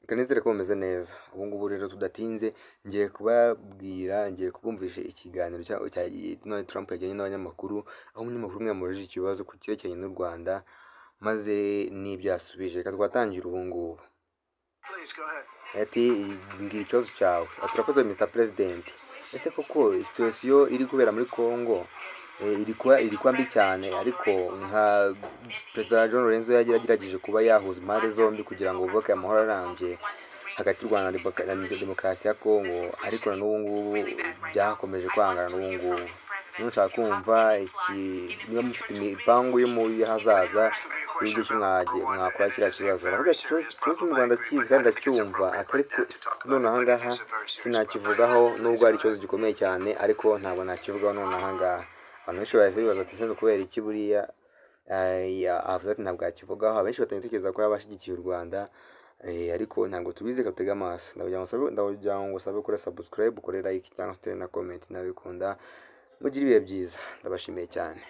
kanizere ko mumeze neza. Ubu ngubu rero tudatinze ngiye kubumvisha ikiganiro cya Donald Trump yajyanye n'abanyamakuru, aho umunyamakuru umwe yamubajije ikibazo ku cyerekeranye n'u Rwanda maze n'ibyo yasubije. Reka twatangira ubu ngubu. Ati ngira ikibazo cyawe. Turakoze Mr President. Ese koko situation iri kubera muri Congo iri kuba mbi cyane, ariko nka Perezida John Lorenzo yagerageje kuba yahuza impande zombi kugira ngo bubake amahoro arambye hagati y'u Rwanda na demokarasi ya Congo, ariko na n'ubu ngubu byakomeje kwangana n'ubu ngubu. Ntushaka kumva niba mufite imipangu y'ahazaza y'ibyo mwakora kiriya kibazo. Aravuga ati ikibazo mu Rwanda kizi kandi ndacyumva, ariko none aha ngaha sinakivugaho, nubwo ari ikibazo gikomeye cyane, ariko ntabwo nakivugaho none aha ngaha. Abantu benshi bahise bibaza ati ese kubera iki buriya avuze ati ntabwo yakivugaho. Abenshi batekereza ko yabashyigikiye u Rwanda, ariko ntabwo tubizi, katega amaso. Ndagira ngo usabe kuri subscribe, ukore like cyangwa se na comment nabikunda. Mugire ibihe byiza, ndabashimiye cyane.